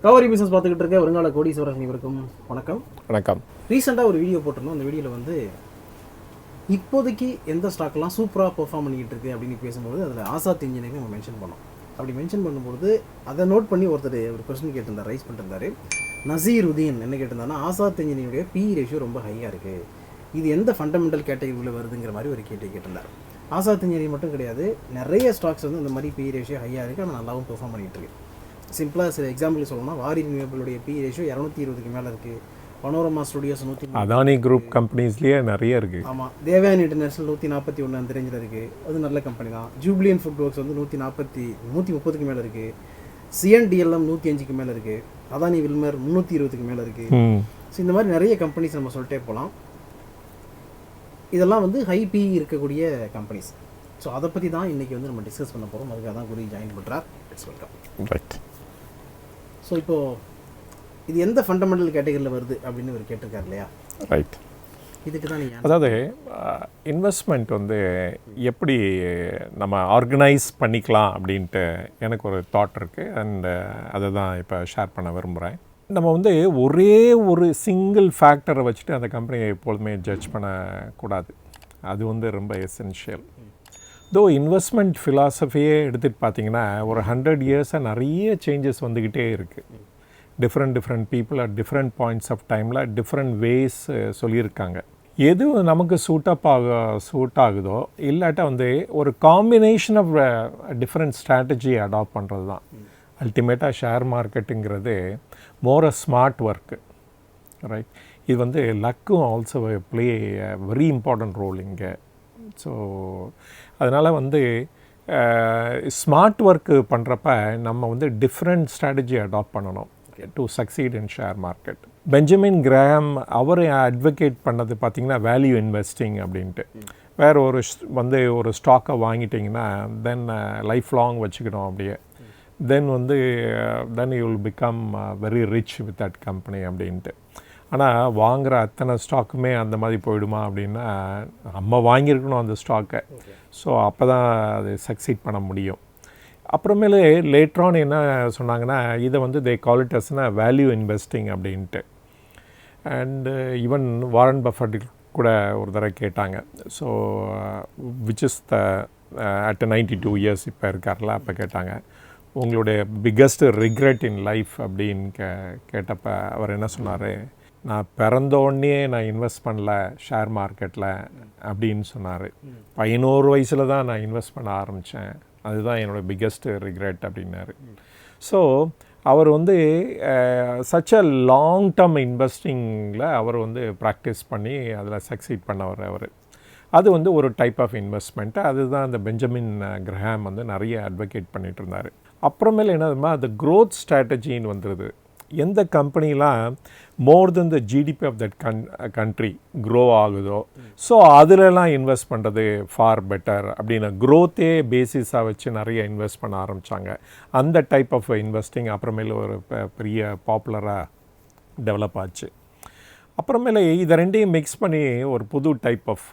கவரி பிஸ்னஸ் பார்த்துக்கிட்டு இருக்க வருங்கால கோடீஸ்வரர் அனைவருக்கும் வணக்கம். வணக்கம். ரீசெண்டாக ஒரு வீடியோ போட்டிருந்தோம். அந்த வீடியோவில் வந்து இப்போதைக்கு எந்த ஸ்டாக்லாம் சூப்பராக பெர்ஃபார்ம் பண்ணிக்கிட்டு இருக்கு அப்படின்னு பேசும்போது அதில் ஆசாத் இன்ஜினியரிங் நம்ம மென்ஷன் பண்ணோம். அப்படி மென்ஷன் பண்ணும்போது அதை நோட் பண்ணி ஒருத்தர் ஒரு கொஸ்டின் கேட்டிருந்தார், ரைஸ் பண்ணிருந்தாரு. நசீருதீன் என்ன கேட்டிருந்தாருன்னா, ஆசாத் இன்ஜினியரிங்குடைய பி ரேஷியோ ரொம்ப ஹையாக இருக்குது, இது எந்த ஃபண்டமெண்டல் கேட்டகரியில் வருதுங்கிற மாதிரி ஒரு கேள்வி கேட்டிருந்தார். ஆசாத் இன்ஜினியரிங் மட்டும் கிடையாது, நிறைய ஸ்டாக்ஸ் வந்து இந்த மாதிரி பி ரேஷியோ ஹையாக இருக்குது, ஆனால் நல்லாவும் பெர்ஃபார்ம் பண்ணிகிட்டு இருக்கு. சிம்பிளாக சில எக்ஸாம்பிள் சொல்லணும்னா, வாரி ரினியூவபிளுடைய பி ரேஷியோ 220க்கு மேலே இருக்குது. பனோரமா ஸ்டுடியோஸ் 100, அதானி குரூப் கம்பெனிஸ்லேயே நிறைய இருக்குது. ஆமாம், தேவயானி இன்டர்நேஷனல் 141 அந்த ரேஞ்சில் இருக்குது, அது நல்ல கம்பெனி தான். ஜூப்ளியன் ஃபுட் ஒர்க்ஸ் வந்து 130க்கு மேலே இருக்குது. சிஎன்டிஎல்எம் 105க்கு மேலே இருக்குது. அதானி வில்மர் 320க்கு மேலே இருக்குது. ஸோ இந்த மாதிரி நிறைய கம்பெனிஸ் நம்ம சொல்லிட்டே போகலாம். இதெல்லாம் வந்து ஹை பி இருக்கக்கூடிய கம்பெனிஸ். ஸோ அதை பற்றி தான் இன்றைக்கி வந்து நம்ம டிஸ்கஸ் பண்ண போகிறோம். அதுக்காக தான் குரு ஜாயின் பண்ணுறார். It's welcome. ரைட். ஸோ இப்போது இது எந்த ஃபண்டமெண்டல் கேட்டகரியில் வருது அப்படின்னு ஒரு கேட்டிருக்காரு இல்லையா? ரைட். இதுக்கு தான் நீங்கள், அதாவது இன்வெஸ்ட்மெண்ட் வந்து எப்படி நம்ம ஆர்கனைஸ் பண்ணிக்கலாம் அப்படின்ட்டு எனக்கு ஒரு தாட் இருக்குது. அண்டு அதை தான் இப்போ ஷேர் பண்ண விரும்புகிறேன். நம்ம வந்து ஒரே ஒரு சிங்கிள் ஃபேக்டரை வச்சுட்டு அந்த கம்பெனியை எப்பொழுதுமே ஜட்ஜ் பண்ணக்கூடாது. அது வந்து ரொம்ப எசென்ஷியல். தோ இன்வெஸ்ட்மெண்ட் ஃபிலாசபியே எடுத்துகிட்டு பார்த்தீங்கன்னா ஒரு 100 இயர்ஸாக நிறைய சேஞ்சஸ் வந்துக்கிட்டே இருக்குது. Different people at different points of டைமில் டிஃப்ரெண்ட் வேஸ் சொல்லியிருக்காங்க. எது நமக்கு சூட் ஆகுதோ இல்லாட்டா வந்து ஒரு combination of different strategy adopt பண்ணுறது தான். அல்டிமேட்டாக ஷேர் மார்க்கெட்டுங்கிறது more a smart work, right. இது வந்து லக்கும் also play very important role இங்கே. ஸோ அதனால் வந்து ஸ்மார்ட் ஒர்க்கு பண்ணுறப்ப நம்ம வந்து டிஃப்ரெண்ட் ஸ்ட்ராட்டஜி அடாப்ட் பண்ணணும் to succeed in share market. Benjamin Graham அவர் அட்வொகேட் பண்ணது பார்த்திங்கன்னா வேல்யூ இன்வெஸ்டிங் அப்படின்ட்டு. வேறு ஒரு ஸ்டாக்கை வாங்கிட்டிங்கன்னா தென் லைஃப் லாங் வச்சுக்கணும் அப்படியே. Then you will become very rich with that company அப்படின்ட்டு. ஆனால் வாங்குகிற அத்தனை ஸ்டாக்குமே அந்த மாதிரி போயிடுமா அப்படின்னா, நம்ம வாங்கியிருக்கணும் அந்த ஸ்டாக்கை. ஸோ அப்போ தான் அது சக்சீட் பண்ண முடியும். அப்புறமேலே லேட்ரான் என்ன சொன்னாங்கன்னா, இதை வந்து தே call it Asna value investing அப்படின்ட்டு. அண்டு ஈவன் வாரன் பஃபட் கூட ஒரு தடவை கேட்டாங்க. So which is the at 92 years இப்போ இருக்கார்ல, அப்போ கேட்டாங்க, உங்களுடைய பிக்கஸ்ட் ரிக்ரெட் இன் லைஃப் அப்படின்னு கேட்டப்போ அவர் என்ன சொன்னார், நான் பிறந்தோடனே நான் இன்வெஸ்ட் பண்ணல ஷேர் மார்க்கெட்டில் அப்படின்னு சொன்னார். 11 வயசில் தான் நான் இன்வெஸ்ட் பண்ண ஆரம்பித்தேன், அதுதான் என்னோடய பிக்கஸ்ட்டு ரிக்ரெட் அப்படின்னாரு. ஸோ அவர் வந்து சச் அ லாங் டேர்ம் இன்வெஸ்டிங்கில் அவர் வந்து ப்ராக்டிஸ் பண்ணி அதில் சக்சீட் பண்ணவர் அவர். அது வந்து ஒரு டைப் ஆஃப் இன்வெஸ்ட்மெண்ட்டு. அதுதான் அந்த பெஞ்சமின் கிரஹாம் வந்து நிறைய அட்வொகேட் பண்ணிகிட்டு இருந்தார். அப்புறமேல என்னதுமா, அது க்ரோத் ஸ்ட்ராட்டஜின்னு வந்துடுது. எந்த கம்பெனிலாம் more then the GDP of that country grow ஆகுதோ, ஸோ அதிலலாம் இன்வெஸ்ட் பண்ணுறது ஃபார் பெட்டர் அப்படின்னு க்ரோத்தே பேசிஸாக வச்சு நிறைய இன்வெஸ்ட் பண்ண ஆரம்பித்தாங்க. அந்த டைப் ஆஃப் இன்வெஸ்டிங் அப்புறமேல ஒரு பெரிய பாப்புலராக டெவலப் ஆச்சு. அப்புறமேல இதை ரெண்டையும் மிக்ஸ் பண்ணி ஒரு புது டைப் ஆஃப்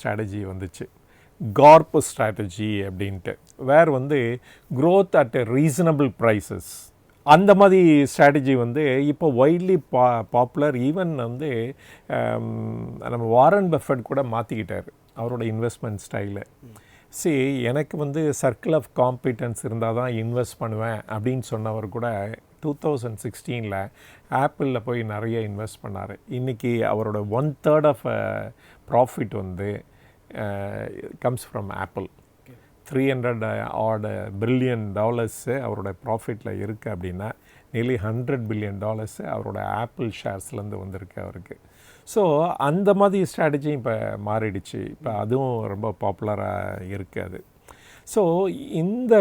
ஸ்ட்ராட்டஜி வந்துச்சு, கார்ப் ஸ்ட்ராட்டஜி அப்படின்ட்டு. வேறு வந்து க்ரோத் அட் ரீசனபிள் ப்ரைஸஸ். அந்த மாதிரி ஸ்ட்ராட்டஜி வந்து இப்போ வைட்லி பாப்புலர். ஈவன் வந்து நம்ம வாரன் பஃபட் கூட மாற்றிக்கிட்டார் அவரோட இன்வெஸ்ட்மெண்ட் ஸ்டைலு. எனக்கு வந்து சர்க்கிள் ஆஃப் காம்பிட்டன்ஸ் இருந்தால் தான் இன்வெஸ்ட் பண்ணுவேன் அப்படின்னு சொன்னவர் கூட 2016 ஆப்பிளில் போய் நிறைய இன்வெஸ்ட் பண்ணார். இன்றைக்கி அவரோட 1/3 ஆஃப் ப்ராஃபிட் வந்து கம்ஸ் ஃப்ரம் ஆப்பிள். $300 பில்லியன் அவரோட ப்ராஃபிட்டில் இருக்குது அப்படின்னா நியர்லி $100 பில்லியன் அவரோட ஆப்பிள் ஷேர்ஸ்லேருந்து வந்திருக்கு அவருக்கு. ஸோ அந்த மாதிரி ஸ்ட்ராட்டஜியும் இப்போ மாறிடுச்சு. இப்போ அதுவும் ரொம்ப பாப்புலராக இருக்குது அது. ஸோ இந்த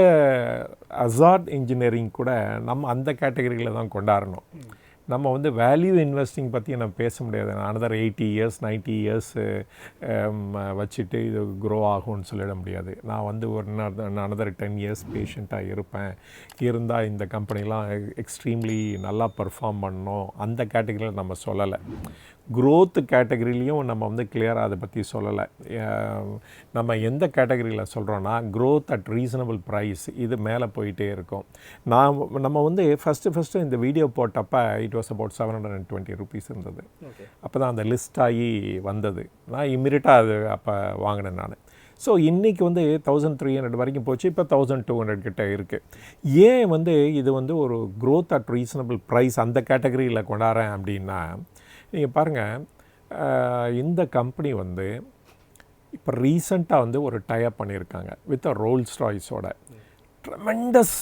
அசாட் இன்ஜினியரிங் கூட நம்ம அந்த கேட்டகரியில் தான் கொண்டாடணும். நம்ம வந்து வேல்யூ இன்வெஸ்டிங் பற்றி நம்ம பேச முடியாது. அனதர் 80 இயர்ஸ் 90 இயர்ஸ் வச்சுட்டு இது க்ரோ ஆகும்னு சொல்லிட முடியாது. நான் வந்து அனதர் 10 இயர்ஸ் பேஷண்ட்டாக இருப்பேன், இருந்தால் இந்த கம்பெனிலாம் எக்ஸ்ட்ரீம்லி நல்லா பர்ஃபார்ம் பண்ணணும், அந்த கேட்டகரியில் நம்ம சொல்லலை. growth கேட்டகரிலையும் நம்ம வந்து கிளியராக அதை பற்றி சொல்லலை. நம்ம எந்த கேட்டகரியில் சொல்கிறோன்னா growth at reasonable price இது மேலே போயிட்டே இருக்கும். நம்ம வந்து ஃபஸ்ட்டு இந்த வீடியோ போட்டப்போ இட் வாஸ் அபவுட் 720 rupees இருந்தது. அப்போ தான் அந்த லிஸ்ட் ஆகி வந்தது. நான் இம்மிடியட்டாக அது அப்போ வாங்கினேன் நான். ஸோ இன்றைக்கி வந்து 1300 வரைக்கும் போச்சு, இப்போ 1200 கிட்ட இருக்குது. ஏன் வந்து இது வந்து ஒரு growth at reasonable price அந்த கேட்டகரியில் கொண்டாடுறேன் அப்படின்னா, நீங்கள் பாருங்கள், இந்த கம்பெனி வந்து இப்போ ரீசண்டாக வந்து ஒரு டைப் பண்ணியிருக்காங்க வித் ரோல்ஸ் ராய்ஸோட. ட்ரெமெண்டஸ்,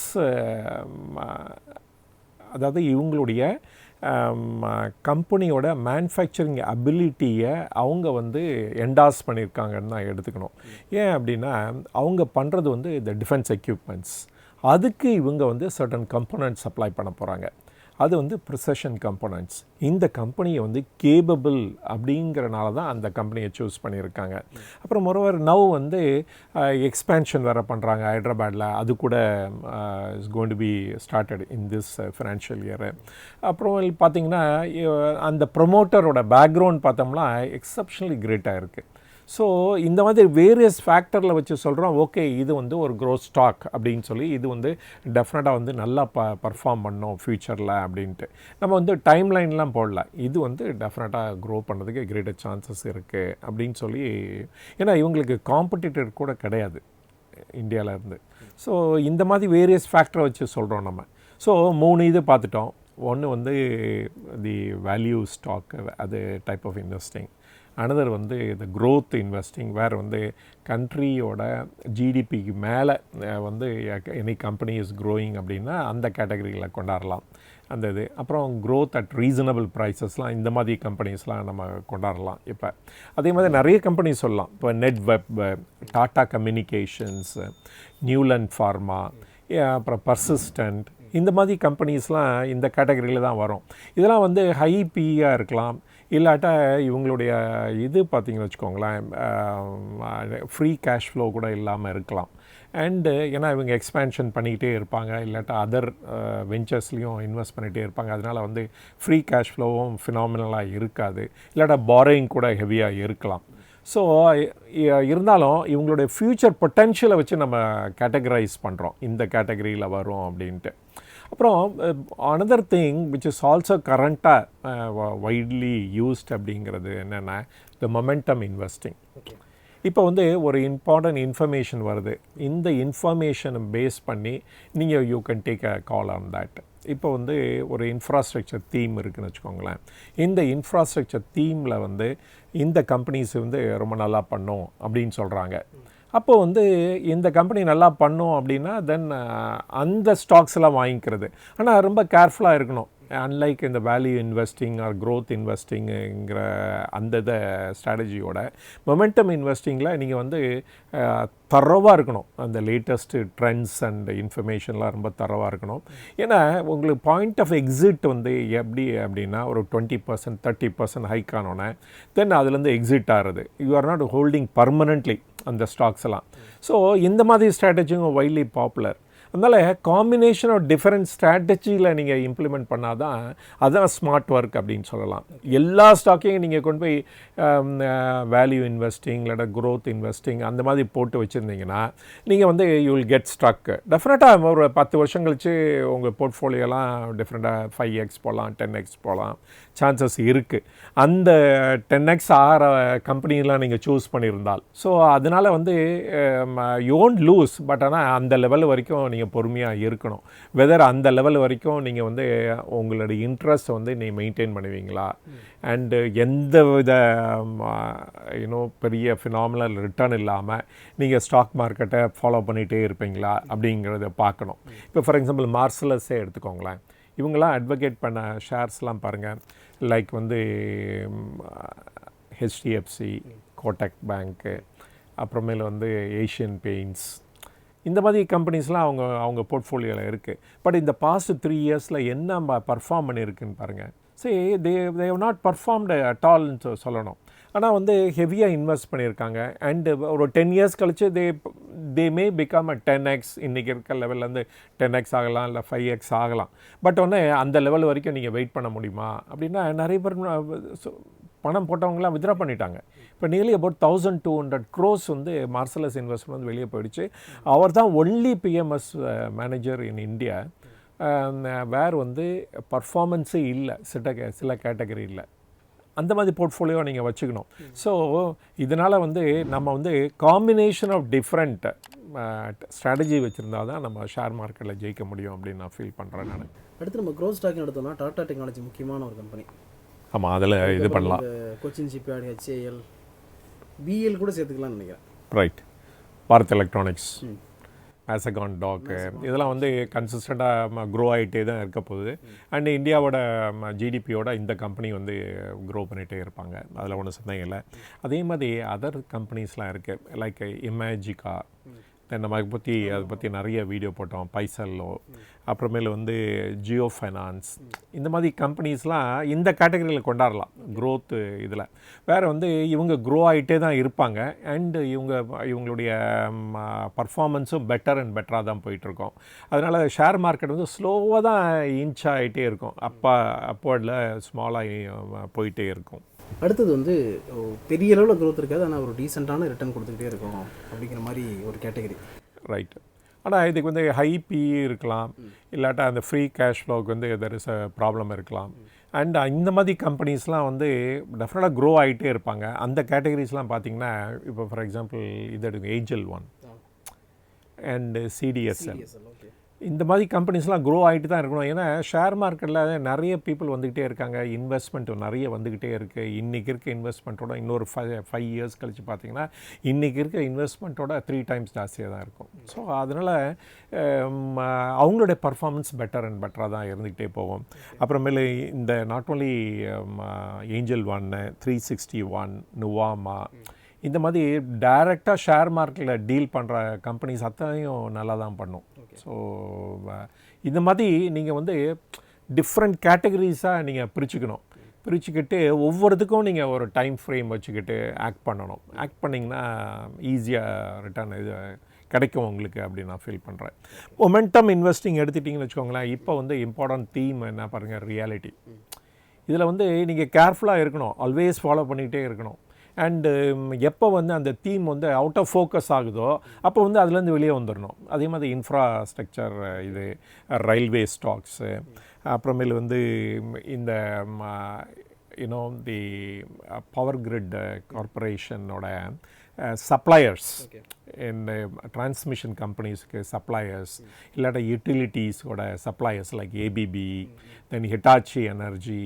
அதாவது இவங்களுடைய கம்பெனியோட மேனுஃபேக்சரிங் அபிலிட்டியை அவங்க வந்து என்டாஸ் பண்ணியிருக்காங்கன்னு தான் எடுத்துக்கணும். ஏன் அப்படின்னா அவங்க பண்ணுறது வந்து இந்த டிஃபென்ஸ் எக்யூப்மெண்ட்ஸ், அதுக்கு இவங்க வந்து சர்டன் கம்போனன்ட்ஸ் சப்ளை பண்ண போகிறாங்க. அது வந்து ப்ரிசஷன் கம்போனன்ட்ஸ். இந்த கம்பெனியை வந்து கேபபிள் அப்படிங்கிறனால தான் அந்த கம்பெனியை சூஸ் பண்ணியிருக்காங்க. அப்புறம் மொரோவர் நவ் வந்து எக்ஸ்பேன்ஷன் வேறு பண்ணுறாங்க ஹைதராபாடில். அது கூட is going to be started in this financial year. அப்புறம் பார்த்திங்கன்னா அந்த ப்ரொமோட்டரோட பேக்ரவுண்ட் பார்த்தோம்னா எக்ஸப்ஷனலி கிரேட்டாக இருக்குது. ஸோ இந்த மாதிரி வேரியஸ் ஃபேக்டரில் வச்சு சொல்கிறோம், ஓகே இது வந்து ஒரு க்ரோத் ஸ்டாக் அப்படின்னு சொல்லி இது வந்து டெஃபினட்டாக வந்து நல்லா பர்ஃபார்ம் பண்ணோம் ஃப்யூச்சரில் அப்படின்ட்டு நம்ம வந்து டைம் லைன்லாம் போடல. இது வந்து டெஃபினட்டாக க்ரோ பண்ணுறதுக்கு கிரேட்டர் சான்சஸ் இருக்குது அப்படின்னு சொல்லி, ஏன்னா இவங்களுக்கு காம்படிட்டர் கூட கிடையாது இந்தியாவிலேருந்து. ஸோ இந்த மாதிரி வேரியஸ் ஃபேக்டரை வச்சு சொல்கிறோம் நம்ம. ஸோ 3 இது பார்த்துட்டோம். ஒன்று வந்து தி வேல்யூ ஸ்டாக், அது டைப் ஆஃப் இன்வெஸ்டிங். அனதர் வந்து இந்த க்ரோத் இன்வெஸ்டிங், வேறு வந்து கண்ட்ரியோட ஜிடிபிக்கு மேலே வந்து எனி கம்பெனி இஸ் க்ரோயிங் அப்படின்னா அந்த கேட்டகரியில் கொண்டாடலாம் அந்த இது. அப்புறம் க்ரோத் அட் ரீசனபிள் ப்ரைஸஸ்லாம் இந்த மாதிரி கம்பெனிஸ்லாம் நம்ம கொண்டாடலாம். இப்போ அதே மாதிரி நிறைய கம்பெனி சொல்லலாம். இப்போ நெட்வெப், டாடா கம்யூனிகேஷன்ஸ், நியூலண்ட் ஃபார்மா, அப்புறம் பர்சிஸ்டன்ட், இந்த மாதிரி கம்பெனிஸ்லாம் இந்த கேட்டகரியில் தான் வரும். இதெல்லாம் வந்து ஹை பிஇயாக இருக்கலாம், இல்லாட்டா இவங்களுடைய இது பார்த்திங்கன்னு வச்சுக்கோங்களேன் ஃப்ரீ கேஷ் ஃப்ளோ கூட இல்லாமல் இருக்கலாம். அண்டு ஏன்னா இவங்க எக்ஸ்பேன்ஷன் பண்ணிக்கிட்டே இருப்பாங்க, இல்லாட்டா அதர் வெஞ்சர்ஸ்லேயும் இன்வெஸ்ட் பண்ணிகிட்டே இருப்பாங்க. அதனால் வந்து ஃப்ரீ கேஷ் ஃப்ளோவும் ஃபினாமினலாக இருக்காது, இல்லாட்டா பாரோயிங் கூட ஹெவியாக இருக்கலாம். ஸோ இருந்தாலும் இவங்களுடைய ஃப்யூச்சர் பொட்டென்ஷியலை வச்சு நம்ம கேட்டகரைஸ் பண்ணுறோம், இந்த கேட்டகரியில் வரும் அப்படின்ட்டு. அப்புறம் another thing which is also கரண்ட்டாக வைட்லி யூஸ்ட் அப்படிங்கிறது என்னென்னா த மொமெண்டம் இன்வெஸ்டிங். இப்போ வந்து ஒரு இம்பார்ட்டன்ட் இன்ஃபர்மேஷன் வருது, இந்த இன்ஃபர்மேஷனை பேஸ் பண்ணி நீங்கள் you can take a call on that. இப்போ வந்து ஒரு இன்ஃப்ராஸ்ட்ரக்சர் தீம் இருக்குதுன்னு வச்சுக்கோங்களேன். இந்த இன்ஃப்ராஸ்ட்ரக்சர் தீமில் வந்து இந்த கம்பெனிஸ் வந்து ரொம்ப நல்லா பண்ணும் அப்படின்னு சொல்கிறாங்க. அப்போது வந்து இந்த கம்பெனி நல்லா பண்ணும் அப்படின்னா தென் அந்த ஸ்டாக்ஸ் எல்லாம் வாங்கிக்கிறது. ஆனால் ரொம்ப கேர்ஃபுல்லாக இருக்கணும். அன்லைக் இந்த வேல்யூ இன்வெஸ்டிங் ஆர் க்ரோத் இன்வெஸ்டிங்குங்கிற அந்த இதை ஸ்ட்ராட்டஜியோட மொமெண்டம் இன்வெஸ்டிங்கில் நீங்கள் வந்து தரவாக இருக்கணும். அந்த லேட்டஸ்ட்டு ட்ரெண்ட்ஸ் அண்ட் இன்ஃபர்மேஷன்லாம் ரொம்ப தரவாக இருக்கணும். ஏன்னா உங்களுக்கு பாயிண்ட் ஆஃப் எக்ஸிட் வந்து எப்படி அப்படின்னா ஒரு 20% 30% ஹைக் ஆனோன்னே தென் அதுலேருந்து எக்ஸிட் ஆகிறது. You are not holding permanently அந்த ஸ்டாக்ஸ் எல்லாம். ஸோ இந்த மாதிரி ஸ்ட்ராட்டஜியும் வைட்லி பாப்புலர். அதனால் காம்பினேஷன் ஆஃப் டிஃப்ரெண்ட் ஸ்ட்ராட்டஜியில் நீங்கள் இம்ப்ளிமெண்ட் பண்ணால் தான் அதுதான் ஸ்மார்ட் ஒர்க் அப்படின்னு சொல்லலாம். எல்லா ஸ்டாக்கையும் நீங்கள் கொண்டு போய் வேல்யூ இன்வெஸ்டிங் இல்லாட்டா க்ரோத் இன்வெஸ்டிங் அந்த மாதிரி போட்டு வச்சுருந்தீங்கன்னா நீங்கள் வந்து யூ வில் கெட் ஸ்ட்ரக். டெஃபினட்டாக ஒரு 10 வருஷம் கழித்து உங்கள் போர்ட்ஃபோலியோலாம் டிஃப்ரெண்ட்டாக 5x போகலாம், 10x போகலாம், சான்சஸ் இருக்குது. அந்த 10x ஆகிற கம்பெனிலாம் நீங்கள் சூஸ் பண்ணியிருந்தால். ஸோ அதனால் வந்து யூ ஒன்ட் லூஸ், பட் ஆனால் அந்த லெவல் வரைக்கும் நீங்கள் பொறுமையாக இருக்கணும். வெதர் அந்த லெவல் வரைக்கும் நீங்கள் வந்து உங்களுடைய இன்ட்ரெஸ்ட்டை வந்து நீங்கள் மெயின்டைன் பண்ணுவீங்களா, அண்டு எந்த வித பெரிய ஃபினாமினல் ரிட்டர்ன் இல்லாமல் நீங்கள் ஸ்டாக் மார்க்கெட்டை ஃபாலோ பண்ணிகிட்டே இருப்பீங்களா அப்படிங்கிறத பார்க்கணும். இப்போ ஃபார் எக்ஸாம்பிள் மார்சலஸே எடுத்துக்கோங்களேன். இவங்களாம் அட்வொகேட் பண்ண ஷேர்ஸ்லாம் பாருங்கள், லைக் வந்து ஹெச்டிஎஃப்சி, கோட்டக் பேங்க்கு, அப்புறமேல வந்து ஏஷியன் பெயிண்ட்ஸ், இந்த மாதிரி கம்பெனிஸ்லாம் அவங்க போர்ட்ஃபோலியோவில் இருக்குது. பட் இந்த பாஸ்ட் 3 இயர்ஸில் என்ன பர்ஃபார்ம் பண்ணியிருக்குன்னு பாருங்கள். சரி, they have not performed at ஆல்னு சொல்லணும். ஆனால் வந்து ஹெவியாக இன்வெஸ்ட் பண்ணியிருக்காங்க. அண்டு ஒரு 10 இயர்ஸ் கழிச்சு தே மே பிகம் அ 10x. இன்றைக்கி இருக்க லெவல்லேருந்து 10x ஆகலாம், இல்லை 5x ஆகலாம். பட் ஒன்று அந்த லெவல் வரைக்கும் நீங்கள் வெயிட் பண்ண முடியுமா அப்படின்னா நிறைய பேர் பணம் போட்டவங்களாம் வித்ரா பண்ணிட்டாங்க. இப்போ நியர்லி அபவுட் 1200 crores வந்து மார்சலஸ் இன்வெஸ்ட்மெண்ட் வந்து வெளியே போயிடுச்சு. அவர் தான் only PMS manager in India where வந்து பர்ஃபார்மன்ஸே இல்லை சில கேட்டகரியில். அந்த மாதிரி போர்ட்ஃபோலியோ நீங்கள் வச்சுக்கணும். ஸோ இதனால் வந்து நம்ம வந்து காம்பினேஷன் ஆஃப் டிஃப்ரெண்ட் ஸ்ட்ராட்டஜி வச்சுருந்தா தான் நம்ம ஷேர் மார்க்கெட்டில் ஜெயிக்க முடியும் அப்படின்னு நான் ஃபீல் பண்ணுறேன். நான் அடுத்து நம்ம க்ரோத் ஸ்டாக் எடுத்தோம்னா டாடா டெக்னாலஜி முக்கியமான ஒரு கம்பெனி. ஆமாம், அதில் இது பண்ணலாம். கொச்சின் ஷிப்யார்டு, HAL, BL கூட சேர்த்துக்கலாம்னு நினைக்கிறேன். Right. Bharat Electronics, Mazagon Dock, இதெல்லாம் வந்து கன்சிஸ்டண்ட்டாக க்ரோ ஆகிட்டே தான் இருக்க போகுது. அண்ட் இந்தியாவோட ஜிடிபியோட இந்த கம்பெனி வந்து க்ரோ பண்ணிகிட்டே இருப்பாங்க, அதில் ஒன்றும் சந்தேகம் இல்லை. அதே மாதிரி அதர் கம்பெனிஸ்லாம் இருக்குது, லைக் இமேஜிகா. நம்ம அதை பற்றி நிறைய வீடியோ போட்டோம். பைசல்லோ, அப்புறமேல வந்து ஜியோ ஃபைனான்ஸ், இந்த மாதிரி கம்பெனிஸ்லாம் இந்த கேட்டகரியில் கொண்டாடலாம் க்ரோத்து. இதில் வேறு வந்து இவங்க க்ரோ ஆகிட்டே தான் இருப்பாங்க. அண்டு இவங்களுடைய பர்ஃபார்மன்ஸும் பெட்டர் அண்ட் பெட்டராக தான் போயிட்டுருக்கோம். அதனால் ஷேர் மார்க்கெட் வந்து ஸ்லோவாக தான் இன்ச் ஆகிட்டே இருக்கும், அப்போர்டில் ஸ்மாலாக போயிட்டே இருக்கும். அடுத்தது வந்து பெரிய அளவில் க்ரோத் இருக்காது, ஆனால் ஒரு டீசெண்டான ரிட்டர்ன் கொடுத்துக்கிட்டே இருக்கும் அப்படிங்கிற மாதிரி ஒரு கேட்டகரி. ரைட்டு. ஆனால் இதுக்கு வந்து ஹை பிஇ இருக்கலாம், இல்லாட்டா அந்த ஃப்ரீ கேஷ் ஃப்ளோவுக்கு வந்து தெர் இஸ் அ ப்ராப்ளம் இருக்கலாம். அண்ட் இந்த மாதிரி கம்பெனிஸ்லாம் வந்து டெஃபினட்டாக க்ரோ ஆகிட்டே இருப்பாங்க. அந்த கேட்டகரிஸ்லாம் பார்த்திங்கன்னா இப்போ ஃபார் எக்ஸாம்பிள் இது எடுங்க, ஏஞ்சல் ஒன் அண்டு சிடிஎஸ்எல், இந்த மாதிரி கம்பெனிஸ்லாம் க்ரோ ஆகிட்டு தான் இருக்கணும். ஏன்னா ஷேர் மார்க்கெட்டில் நிறைய பீப்புள் வந்துக்கிட்டே இருக்காங்க, இன்வெஸ்ட்மெண்ட் நிறைய வந்துக்கிட்டே இருக்குது. இன்றைக்கி இருக்க இன்வெஸ்ட்மெண்ட்டோட இன்னொரு 5 years கழித்து பார்த்திங்கன்னா இன்றைக்கி இருக்க இன்வெஸ்ட்மெண்ட்டோட 3 times ஜாஸ்தியாக தான் இருக்கும். ஸோ அதனால் அவங்களுடைய பர்ஃபார்மன்ஸ் பெட்டர் அண்ட் பெட்டராக தான் இருந்துக்கிட்டே போகும். அப்புறமேலு இந்த நாட் ஓன்லி ஏஞ்சல் ஒன், 361, நுவாமா, இந்த மாதிரி டைரெக்டாக ஷேர் மார்க்கெட்டில் டீல் பண்ணுற கம்பெனிஸ் அத்தனையும் நல்லா தான் பண்ணும். ஸோ இந்த மாதிரி நீங்கள் வந்து டிஃப்ரெண்ட் கேட்டகரிஸாக நீங்கள் பிரிச்சுக்கிட்டு ஒவ்வொருத்துக்கும் நீங்கள் ஒரு டைம் ஃப்ரேம் வச்சுக்கிட்டு ஆக்ட் பண்ணணும். ஆக்ட் பண்ணிங்கன்னா ஈஸியாக ரிட்டர்ன் இது கிடைக்கும் உங்களுக்கு அப்படின்னு நான் ஃபீல் பண்ணுறேன். மொமெண்டம் இன்வெஸ்டிங் எடுத்துட்டிங்கன்னு வச்சுக்கோங்களேன். இப்போ வந்து இம்பார்ட்டன்ட் தீம் என்ன பாருங்கள், ரியாலிட்டி. இதில் வந்து நீங்கள் கேர்ஃபுல்லாக இருக்கணும், ஆல்வேஸ் ஃபாலோ பண்ணிக்கிட்டே இருக்கணும். அண்டு எப்போ வந்து அந்த தீம் வந்து அவுட் ஆஃப் ஃபோக்கஸ் ஆகுதோ அப்போ வந்து அதுலேருந்து வெளியே வந்துடணும். அதே மாதிரி இன்ஃப்ராஸ்ட்ரக்சர், இது ரயில்வே ஸ்டாக்ஸு, அப்புறமேல் வந்து இந்த யூனோ தி பவர் கிரிட் கார்பரேஷனோட சப்ளையர்ஸ், இந்த டிரான்ஸ்மிஷன் கம்பெனிஸ்க்கு சப்ளையர்ஸ், இல்லாட்ட யூட்டிலிட்டிஸோட suppliers like ABB, then Hitachi energy,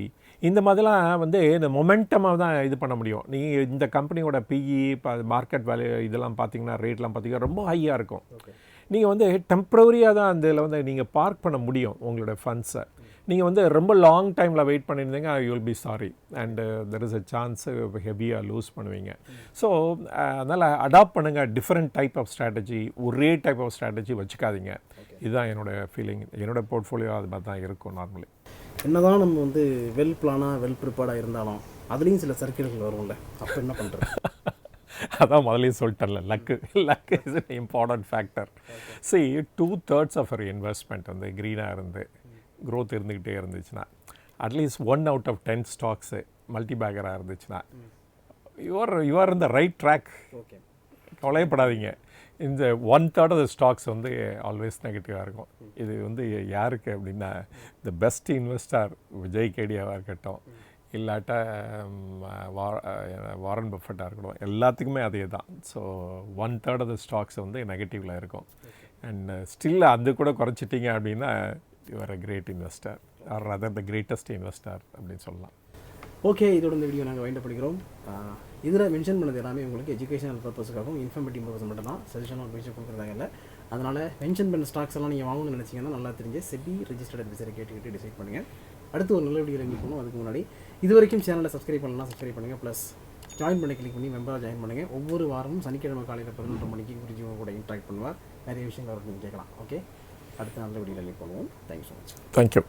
இந்த மாதிரிலாம் வந்து இந்த மொமெண்டமாக தான் இது பண்ண முடியும். நீங்கள் இந்த கம்பெனியோட பிஇ இப்போ மார்க்கெட் வேல்யூ இதெல்லாம் பார்த்தீங்கன்னா, ரேட்லாம் பார்த்தீங்கன்னா ரொம்ப ஹையாக இருக்கும். நீங்கள் வந்து டெம்ப்ரவரியாக தான் அதில் வந்து நீங்கள் பார்க் பண்ண முடியும் உங்களோட ஃபண்ட்ஸை. நீங்கள் வந்து ரொம்ப லாங் டைமில் வெயிட் பண்ணியிருந்தீங்க, you will be sorry and there is a chance ஹெவியாக லூஸ் பண்ணுவீங்க. ஸோ அதனால் அடாப்ட் பண்ணுங்கள் டிஃப்ரெண்ட் டைப் ஆஃப் ஸ்ட்ராட்டஜி, ஒரே டைப் ஆஃப் ஸ்ட்ராட்டஜி வச்சுக்காதீங்க. இதுதான் என்னோடய ஃபீலிங். என்னோடய போர்ட்ஃபோலியோ அது மாதிரி தான் இருக்கும் நார்மலி. என்னதான் நம்ம வந்து வெல் பிளானாக வெல் ப்ரிப்பேர்டாக இருந்தாலும் அதுலேயும் சில சர்க்கிள்கள் வரும்ல, அப்போ என்ன பண்ணுறது? அதான் முதலே சொல்லிட்டேன்ல, luck is an important factor. See, 2/3 of ஒரு இன்வெஸ்ட்மெண்ட் வந்து க்ரீனாக இருந்து க்ரோத் இருந்துக்கிட்டே இருந்துச்சுன்னா, at least 1 out of 10 stocks multi பேக்கராக இருந்துச்சுன்னா, யூஆர் இந்த ரைட் ட்ராக். கவலையப்படாதீங்க. இந்த 1/3 ஆஃப் த ஸ்டாக்ஸ் வந்து ஆல்வேஸ் நெகட்டிவாக இருக்கும். இது வந்து யாருக்கு அப்படின்னா, த பெஸ்ட் இன்வெஸ்டர் விஜய் கேடியாவாக இருக்கட்டும், இல்லாட்டா வாரன் பஃபெட்டாக இருக்கட்டும், எல்லாத்துக்குமே அதே தான். ஸோ 1/3 ஆஃப் த ஸ்டாக்ஸ் வந்து நெகட்டிவில் இருக்கும். அண்ட் ஸ்டில் அது கூட குறைச்சிட்டிங்க அப்படின்னா you're a great investor, or other the greatest investor அப்படின்னு சொல்லலாம். ஓகே, இதோட இந்த வீடியோ நாங்கள் வைண்ட் பண்ணிக்கிறோம். இதில் மென்ஷன் பண்ணது எல்லாமே உங்களுக்கு எஜுகேஷனல் பர்பஸுக்காகவும் இன்ஃபர்மேட்டிவ் பர்பஸ் மட்டும் தான், சஜஷனோ அட்வைஸோ கொடுக்குறதாக இல்லை. அதனால் மென்ஷன் பண்ண ஸ்டாக்ஸ் எல்லாம் நீங்கள் வாங்கணும்னு நினச்சிங்கன்னா நல்லா தெரிஞ்சு செபி ரெஜிஸ்டர்ட் அட்வைசரை கேட்டுக்கிட்டு டிசைட் பண்ணுங்கள். அடுத்து ஒரு நல்ல வீடியோ எங்கே போகணும். அதுக்கு முன்னாடி இது வரைக்கும் சேனலை சப்ஸ்கிரைப் பண்ணலாம், சப்ஸ்கிரைப் பண்ணுங்கள். ப்ளஸ் ஜாயின் பண்ணி கிளிக் பண்ணி மெம்பராக ஜாயின் பண்ணுங்கள். ஒவ்வொரு வாரமும் சனிக்கிழமை காலையில் 11 மணிக்கு குருஜி கூட இன்ட்ராக்ட் பண்ணுவார். நிறைய விஷயங்கள் அவருக்கு நீங்கள் கேட்கலாம். ஓகே, அடுத்த நல்ல வீடியோவில் மீட் பண்ணுவோம். Thank you so much. தேங்க்யூ.